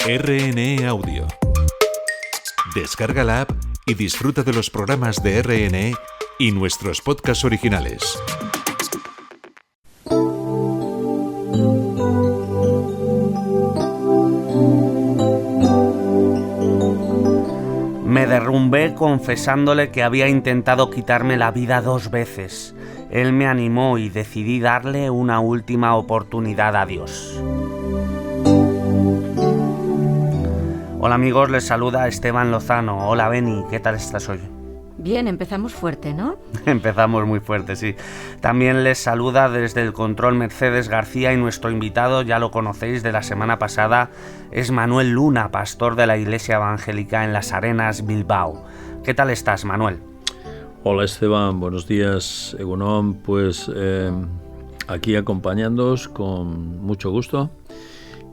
RNE Audio. Descarga la app y disfruta de los programas de RNE y nuestros podcasts originales. Me derrumbé confesándole que había intentado quitarme la vida 2 veces. Él me animó y decidí darle una última oportunidad a Dios. Hola amigos, les saluda Esteban Lozano. Hola Beni, ¿qué tal estás hoy? Bien, empezamos fuerte, ¿no? Empezamos muy fuerte, sí. También les saluda desde el control Mercedes García y nuestro invitado, ya lo conocéis de la semana pasada, es Manuel Luna, pastor de la Iglesia Evangélica en Las Arenas, Bilbao. ¿Qué tal estás, Manuel? Hola Esteban, buenos días, Egunon, pues aquí acompañándoos con mucho gusto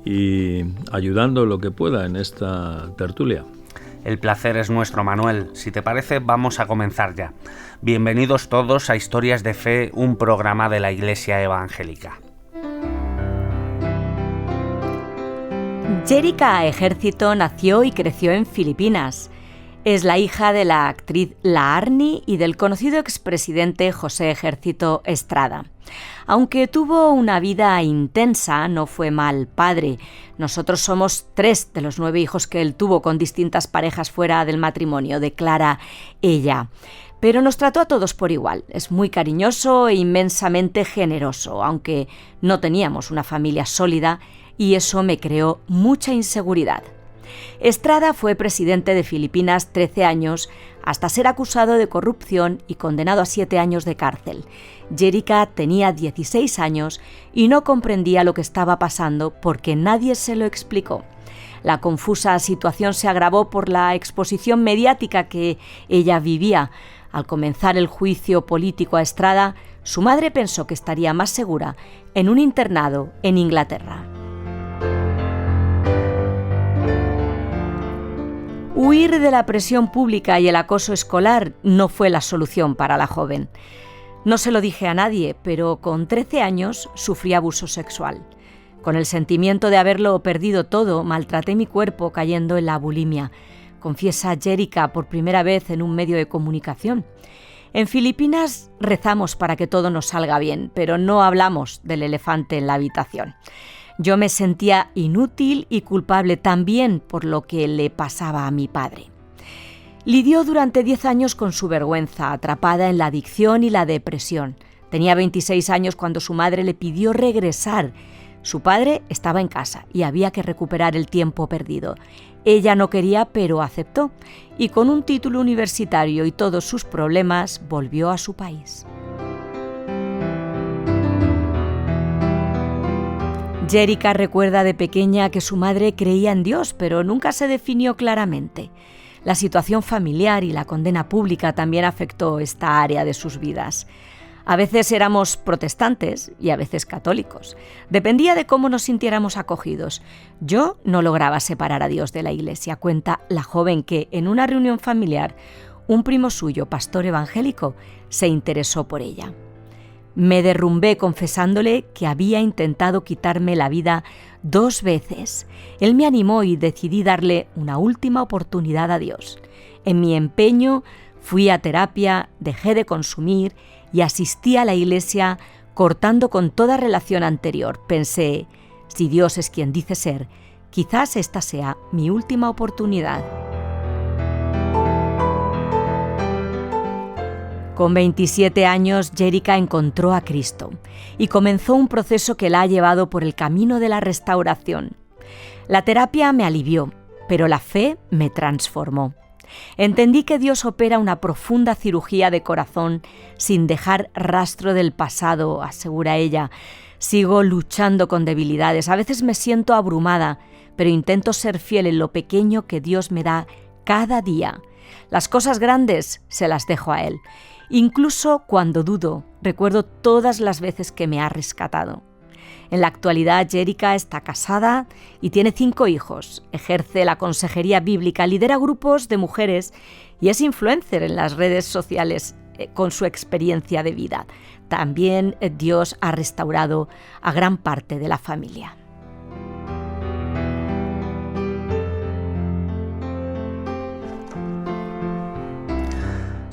y ayudando lo que pueda en esta tertulia. El placer es nuestro, Manuel. Si te parece, vamos a comenzar ya. Bienvenidos todos a Historias de Fe, un programa de la Iglesia Evangélica. Yerika Ejército nació y creció en Filipinas. Es la hija de la actriz La Arni y del conocido expresidente José Ejército Estrada. Aunque tuvo una vida intensa, no fue mal padre. Nosotros somos 3 de los 9 hijos que él tuvo con distintas parejas fuera del matrimonio, declara ella. Pero nos trató a todos por igual. Es muy cariñoso e inmensamente generoso, aunque no teníamos una familia sólida y eso me creó mucha inseguridad. Estrada fue presidente de Filipinas 13 años hasta ser acusado de corrupción y condenado a 7 años de cárcel. Yerika tenía 16 años y no comprendía lo que estaba pasando porque nadie se lo explicó. La confusa situación se agravó por la exposición mediática que ella vivía. Al comenzar el juicio político a Estrada, su madre pensó que estaría más segura en un internado en Inglaterra. Huir de la presión pública y el acoso escolar no fue la solución para la joven. No se lo dije a nadie, pero con 13 años sufrí abuso sexual. Con el sentimiento de haberlo perdido todo, maltraté mi cuerpo cayendo en la bulimia, confiesa Yerika por primera vez en un medio de comunicación. En Filipinas rezamos para que todo nos salga bien, pero no hablamos del elefante en la habitación. Yo me sentía inútil y culpable también por lo que le pasaba a mi padre. Lidió durante 10 años con su vergüenza, atrapada en la adicción y la depresión. Tenía 26 años cuando su madre le pidió regresar. Su padre estaba en casa y había que recuperar el tiempo perdido. Ella no quería, pero aceptó. Y con un título universitario y todos sus problemas, volvió a su país. Yerika recuerda de pequeña que su madre creía en Dios, pero nunca se definió claramente. La situación familiar y la condena pública también afectó esta área de sus vidas. A veces éramos protestantes y a veces católicos. Dependía de cómo nos sintiéramos acogidos. Yo no lograba separar a Dios de la iglesia, cuenta la joven que, en una reunión familiar, un primo suyo, pastor evangélico, se interesó por ella. Me derrumbé confesándole que había intentado quitarme la vida 2 veces. Él me animó y decidí darle una última oportunidad a Dios. En mi empeño fui a terapia, dejé de consumir y asistí a la iglesia cortando con toda relación anterior. Pensé, si Dios es quien dice ser, quizás esta sea mi última oportunidad. Con 27 años, Yerika encontró a Cristo y comenzó un proceso que la ha llevado por el camino de la restauración. La terapia me alivió, pero la fe me transformó. Entendí que Dios opera una profunda cirugía de corazón sin dejar rastro del pasado, asegura ella. Sigo luchando con debilidades, a veces me siento abrumada, pero intento ser fiel en lo pequeño que Dios me da cada día. Las cosas grandes se las dejo a Él. Incluso cuando dudo, recuerdo todas las veces que me ha rescatado. En la actualidad, Yerika está casada y tiene 5 hijos. Ejerce la consejería bíblica, lidera grupos de mujeres y es influencer en las redes sociales con su experiencia de vida. También Dios ha restaurado a gran parte de la familia.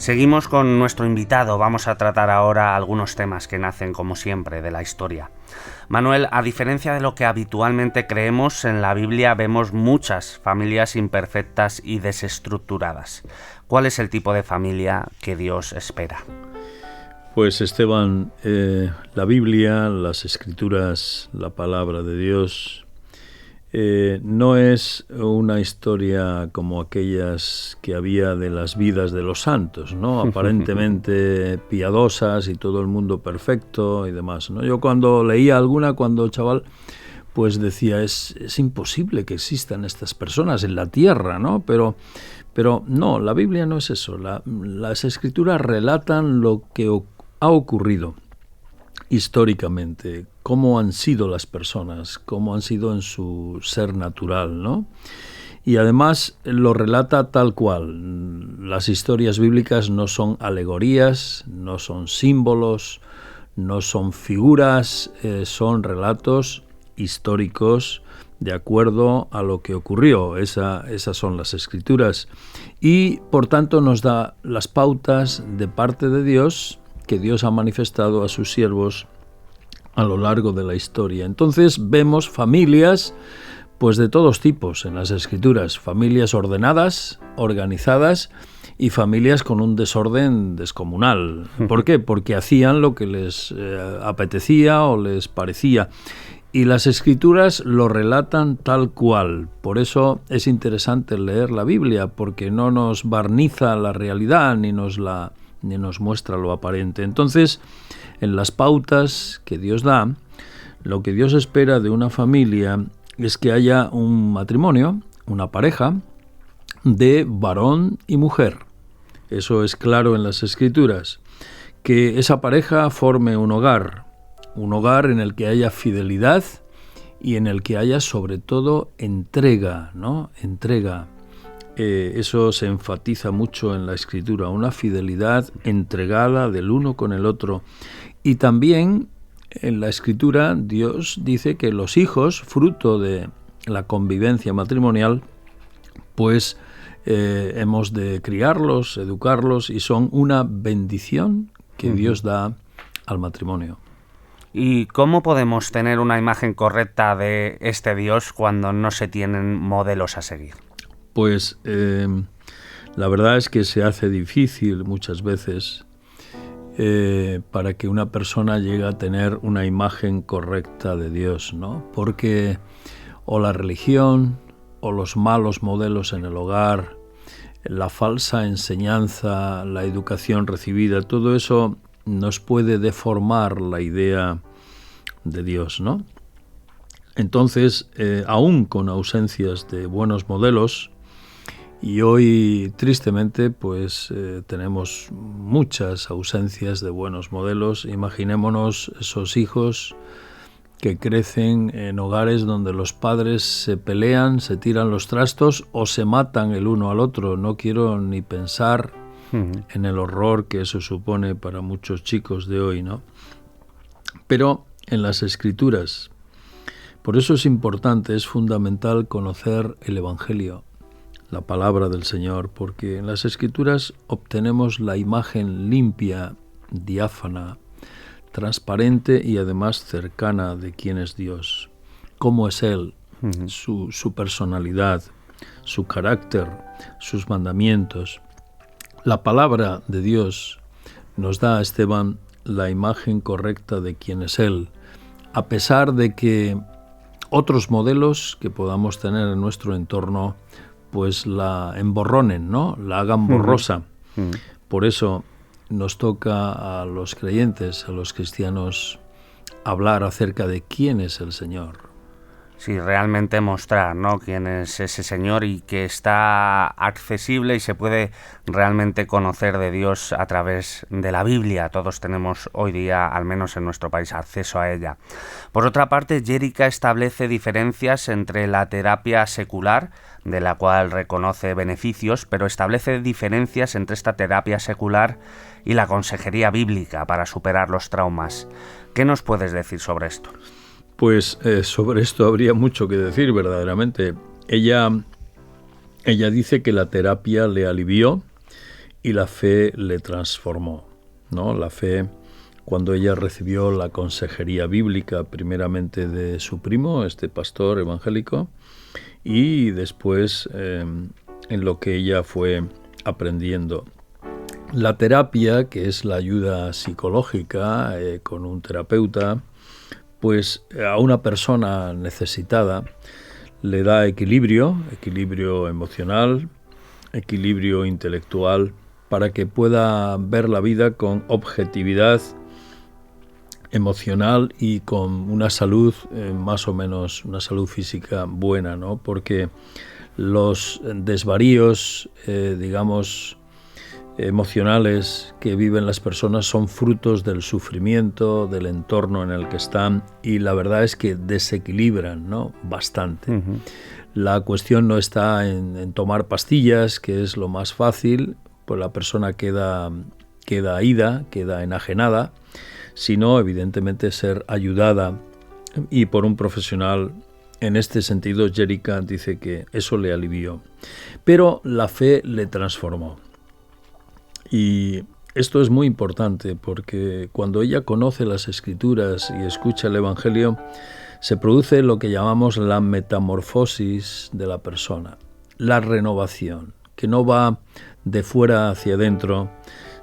Seguimos con nuestro invitado. Vamos a tratar ahora algunos temas que nacen, como siempre, de la historia. Manuel, a diferencia de lo que habitualmente creemos, en la Biblia vemos muchas familias imperfectas y desestructuradas. ¿Cuál es el tipo de familia que Dios espera? Pues Esteban, la Biblia, las Escrituras, la palabra de Dios, no es una historia como aquellas que había de las vidas de los santos, ¿no? Aparentemente piadosas y todo el mundo perfecto y demás, ¿no? Yo cuando leía alguna, cuando chaval, pues decía, es imposible que existan estas personas en la tierra, ¿no? Pero no, la Biblia no es eso. Las Escrituras relatan lo que ha ocurrido históricamente, cómo han sido las personas, cómo han sido en su ser natural, ¿no? Y además lo relata tal cual. Las historias bíblicas no son alegorías, no son símbolos, no son figuras, son relatos históricos de acuerdo a lo que ocurrió. Esas son las Escrituras. Y por tanto nos da las pautas de parte de Dios que Dios ha manifestado a sus siervos a lo largo de la historia. Entonces vemos familias pues de todos tipos en las Escrituras, familias ordenadas, organizadas y familias con un desorden descomunal. ¿Por qué? Porque hacían lo que les apetecía o les parecía. Y las Escrituras lo relatan tal cual. Por eso es interesante leer la Biblia, porque no nos barniza la realidad ni nos muestra lo aparente. Entonces, en las pautas que Dios da, lo que Dios espera de una familia es que haya un matrimonio, una pareja de varón y mujer. Eso es claro en las Escrituras. Que esa pareja forme un hogar en el que haya fidelidad y en el que haya sobre todo entrega, ¿no? Entrega. Eso se enfatiza mucho en la Escritura, una fidelidad entregada del uno con el otro. Y también en la Escritura Dios dice que los hijos, fruto de la convivencia matrimonial, pues hemos de criarlos, educarlos, y son una bendición que Dios da al matrimonio. ¿Y cómo podemos tener una imagen correcta de este Dios cuando no se tienen modelos a seguir? Pues la verdad es que se hace difícil muchas veces para que una persona llegue a tener una imagen correcta de Dios, ¿no? Porque o la religión, o los malos modelos en el hogar, la falsa enseñanza, la educación recibida, todo eso nos puede deformar la idea de Dios, ¿no? Entonces, aún con ausencias de buenos modelos, y hoy, tristemente, pues tenemos muchas ausencias de buenos modelos. Imaginémonos esos hijos que crecen en hogares donde los padres se pelean, se tiran los trastos o se matan el uno al otro. No quiero ni pensar en el horror que eso supone para muchos chicos de hoy, ¿no? Pero en las Escrituras, por eso es importante, es fundamental conocer el Evangelio, la palabra del Señor, porque en las Escrituras obtenemos la imagen limpia, diáfana, transparente y además cercana de quién es Dios, cómo es Él, su personalidad, su carácter, sus mandamientos. La palabra de Dios nos da, Esteban, la imagen correcta de quién es Él, a pesar de que otros modelos que podamos tener en nuestro entorno pues la emborronen, ¿no? La hagan borrosa. Por eso nos toca a los creyentes, a los cristianos, hablar acerca de quién es el Señor. Sí, realmente mostrar, ¿no?, quién es ese Señor, y que está accesible y se puede realmente conocer de Dios a través de la Biblia. Todos tenemos hoy día, al menos en nuestro país, acceso a ella. Por otra parte, Jerica establece diferencias entre la terapia secular, de la cual reconoce beneficios, pero establece diferencias entre esta terapia secular y la consejería bíblica para superar los traumas. ¿Qué nos puedes decir sobre esto? Pues sobre esto habría mucho que decir, verdaderamente. Ella dice que la terapia le alivió y la fe le transformó, ¿no? La fe, cuando ella recibió la consejería bíblica, primeramente de su primo, este pastor evangélico, y después en lo que ella fue aprendiendo. La terapia, que es la ayuda psicológica con un terapeuta, pues a una persona necesitada le da equilibrio emocional, equilibrio intelectual, para que pueda ver la vida con objetividad emocional y con una salud más o menos, una salud física buena, ¿no? Porque los desvaríos, emocionales que viven las personas son frutos del sufrimiento, del entorno en el que están, y la verdad es que desequilibran, ¿no? Bastante. Uh-huh. La cuestión no está en tomar pastillas, que es lo más fácil, pues la persona queda ida, queda enajenada, sino evidentemente ser ayudada y por un profesional. En este sentido, Jerica dice que eso le alivió, pero la fe le transformó. Y esto es muy importante porque cuando ella conoce las Escrituras y escucha el Evangelio, se produce lo que llamamos la metamorfosis de la persona, la renovación, que no va de fuera hacia adentro,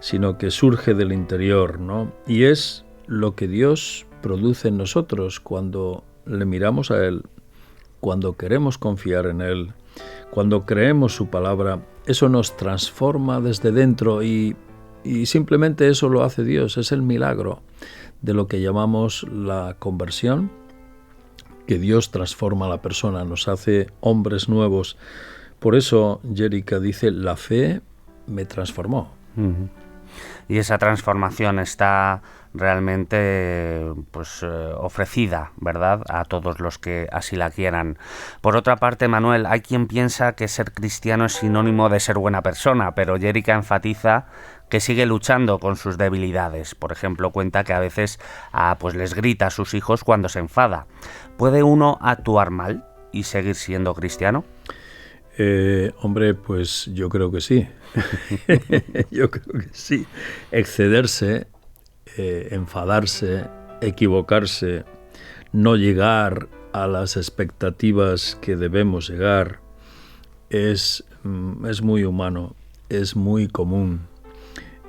sino que surge del interior, ¿no? Y es lo que Dios produce en nosotros cuando le miramos a Él, cuando queremos confiar en Él, cuando creemos su palabra. Eso nos transforma desde dentro y simplemente eso lo hace Dios. Es el milagro de lo que llamamos la conversión, que Dios transforma a la persona, nos hace hombres nuevos. Por eso Jerica dice, la fe me transformó. Uh-huh. Y esa transformación está realmente ofrecida, ¿verdad?, a todos los que así la quieran. Por otra parte, Manuel, hay quien piensa que ser cristiano es sinónimo de ser buena persona, pero Jerica enfatiza que sigue luchando con sus debilidades. Por ejemplo, cuenta que a veces les grita a sus hijos cuando se enfada. ¿Puede uno actuar mal y seguir siendo cristiano? Hombre, pues yo creo que sí. Yo creo que sí. Excederse, enfadarse, equivocarse, no llegar a las expectativas que debemos llegar, es muy humano, es muy común.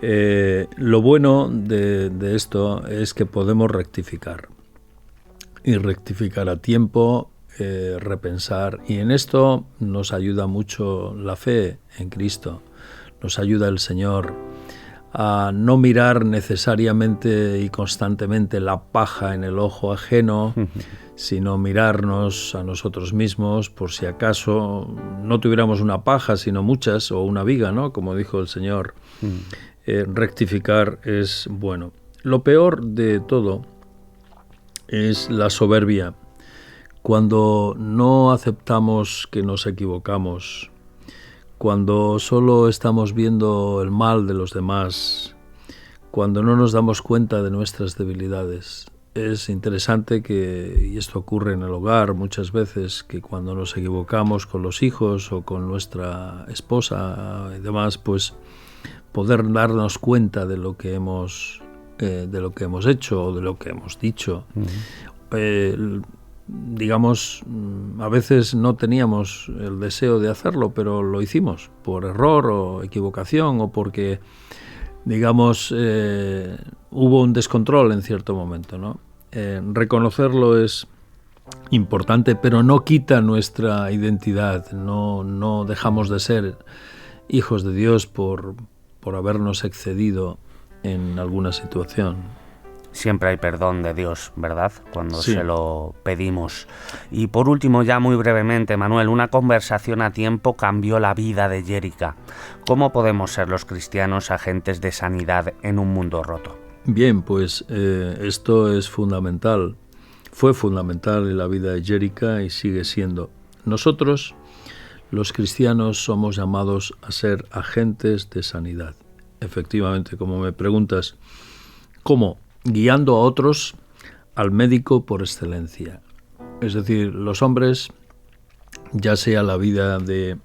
Lo bueno de esto es que podemos rectificar, y rectificar a tiempo, repensar, y en esto nos ayuda mucho la fe en Cristo, nos ayuda el Señor a no mirar necesariamente y constantemente la paja en el ojo ajeno, sino mirarnos a nosotros mismos por si acaso no tuviéramos una paja, sino muchas, o una viga, ¿no?, como dijo el Señor. Rectificar es bueno. Lo peor de todo es la soberbia, cuando no aceptamos que nos equivocamos, cuando solo estamos viendo el mal de los demás, cuando no nos damos cuenta de nuestras debilidades. Es interesante y esto ocurre en el hogar muchas veces, que cuando nos equivocamos con los hijos o con nuestra esposa y demás, pues poder darnos cuenta de lo que hemos hecho o de lo que hemos dicho. A veces no teníamos el deseo de hacerlo, pero lo hicimos por error o equivocación, o porque, hubo un descontrol en cierto momento, ¿no? Reconocerlo es importante, pero no quita nuestra identidad. No dejamos de ser hijos de Dios por habernos excedido en alguna situación. Siempre hay perdón de Dios, ¿verdad?, cuando sí, se lo pedimos. Y por último, ya muy brevemente, Manuel, una conversación a tiempo cambió la vida de Jerica. ¿Cómo podemos ser los cristianos agentes de sanidad en un mundo roto? Bien, pues esto es fundamental. Fue fundamental en la vida de Jerica y sigue siendo. Nosotros, los cristianos, somos llamados a ser agentes de sanidad. Efectivamente, como me preguntas, ¿cómo? Guiando a otros al médico por excelencia. Es decir, los hombres, ya sea la vida de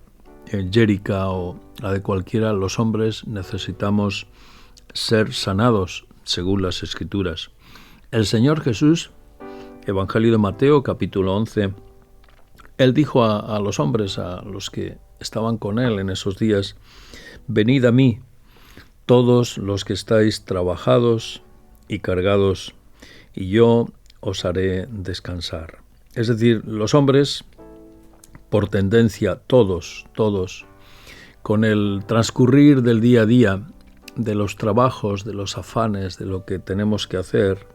Jerica o la de cualquiera, los hombres necesitamos ser sanados según las Escrituras. El Señor Jesús, Evangelio de Mateo, capítulo 11, Él dijo a los hombres, a los que estaban con Él en esos días: venid a mí, todos los que estáis trabajados y cargados, y yo os haré descansar. Es decir, los hombres, por tendencia, todos, con el transcurrir del día a día, de los trabajos, de los afanes, de lo que tenemos que hacer,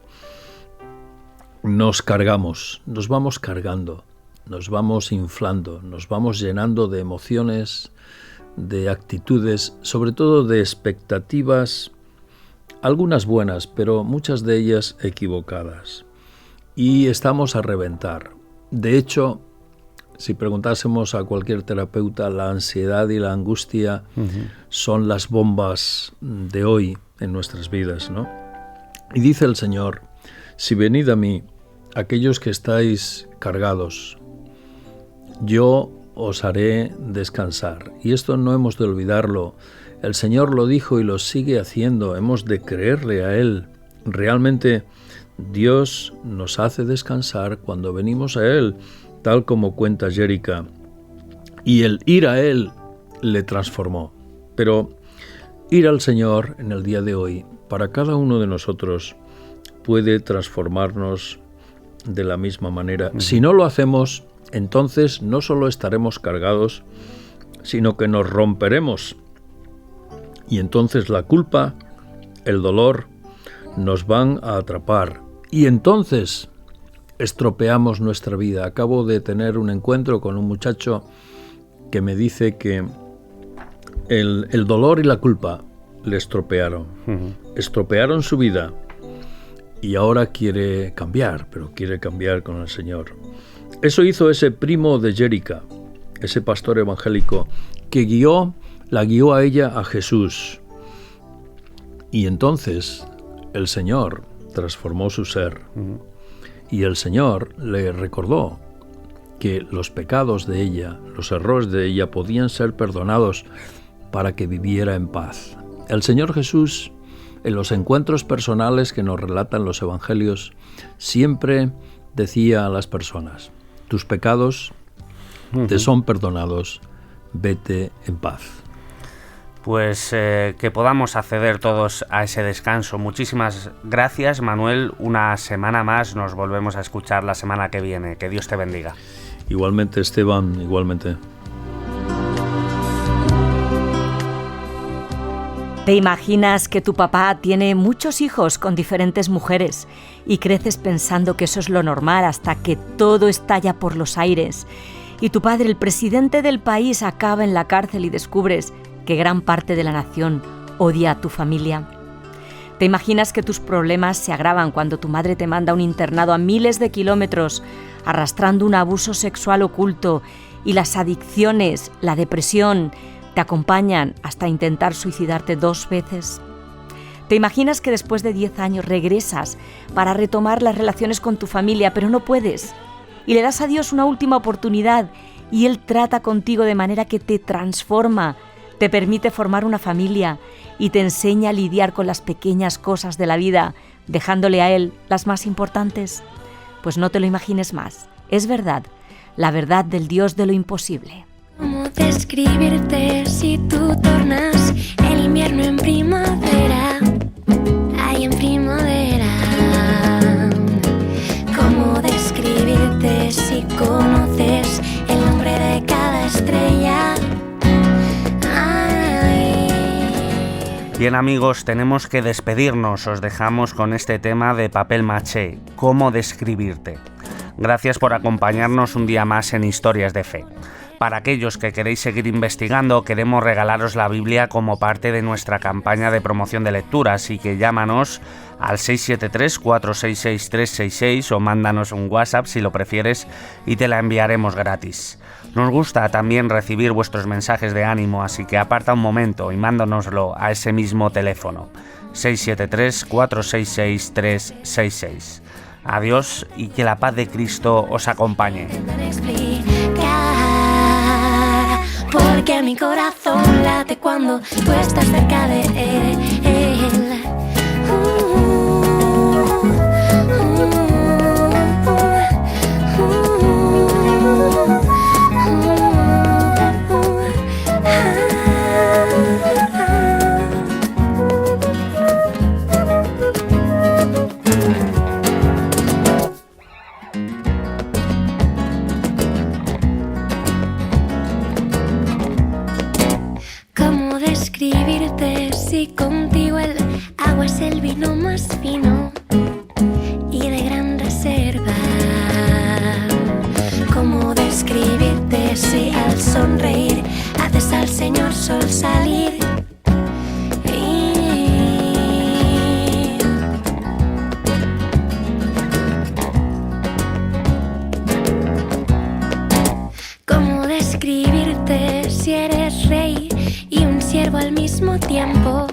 nos cargamos, nos vamos cargando, nos vamos inflando, nos vamos llenando de emociones, de actitudes, sobre todo de expectativas, algunas buenas, pero muchas de ellas equivocadas. Y estamos a reventar. De hecho, si preguntásemos a cualquier terapeuta, la ansiedad y la angustia son las bombas de hoy en nuestras vidas, ¿no? Y dice el Señor: si venid a mí, aquellos que estáis cargados, yo os haré descansar. Y esto no hemos de olvidarlo. El Señor lo dijo y lo sigue haciendo. Hemos de creerle a Él. Realmente Dios nos hace descansar cuando venimos a Él, tal como cuenta Jerica. Y el ir a Él le transformó. Pero ir al Señor en el día de hoy, para cada uno de nosotros, puede transformarnos de la misma manera. Si no lo hacemos, entonces no solo estaremos cargados, sino que nos romperemos. Y entonces la culpa, el dolor, nos van a atrapar. Y entonces estropeamos nuestra vida. Acabo de tener un encuentro con un muchacho que me dice que el dolor y la culpa le estropearon. Estropearon su vida. Y ahora quiere cambiar, pero quiere cambiar con el Señor. Eso hizo ese primo de Jerica, ese pastor evangélico, que la guió a ella a Jesús. Y entonces el Señor transformó su ser. Y el Señor le recordó que los pecados de ella, los errores de ella, podían ser perdonados para que viviera en paz. El Señor Jesús, en los encuentros personales que nos relatan los evangelios, siempre decía a las personas: tus pecados te son perdonados, vete en paz. Pues que podamos acceder todos a ese descanso. Muchísimas gracias, Manuel. Una semana más, nos volvemos a escuchar la semana que viene. Que Dios te bendiga. Igualmente, Esteban, igualmente. ¿Te imaginas que tu papá tiene muchos hijos con diferentes mujeres y creces pensando que eso es lo normal hasta que todo estalla por los aires y tu padre, el presidente del país, acaba en la cárcel y descubres que gran parte de la nación odia a tu familia? ¿Te imaginas que tus problemas se agravan cuando tu madre te manda a un internado a miles de kilómetros arrastrando un abuso sexual oculto y las adicciones, la depresión, te acompañan hasta intentar suicidarte 2 veces? ¿Te imaginas que después de 10 años regresas para retomar las relaciones con tu familia, pero no puedes? Y le das a Dios una última oportunidad y Él trata contigo de manera que te transforma, te permite formar una familia y te enseña a lidiar con las pequeñas cosas de la vida, dejándole a Él las más importantes. Pues no te lo imagines más. Es verdad, la verdad del Dios de lo imposible. ¿Cómo describirte si tú tornas el invierno en primavera? Ay, en primavera. ¿Cómo describirte si conoces el nombre de cada estrella? Ay. Bien, amigos, tenemos que despedirnos. Os dejamos con este tema de Papel Maché. ¿Cómo describirte? Gracias por acompañarnos un día más en Historias de Fe. Para aquellos que queréis seguir investigando, queremos regalaros la Biblia como parte de nuestra campaña de promoción de lectura, así que llámanos al 673-466-366 o mándanos un WhatsApp si lo prefieres y te la enviaremos gratis. Nos gusta también recibir vuestros mensajes de ánimo, así que aparta un momento y mándanoslo a ese mismo teléfono, 673-466-366. Adiós y que la paz de Cristo os acompañe. Porque porque mi corazón late cuando tú estás cerca de él. ¿Cómo describirte si contigo el agua es el vino más fino y de gran reserva? ¿Cómo describirte si al sonreír haces al señor sol salir? ¿Cómo describirte si eres rey y un siervo al mismo tiempo?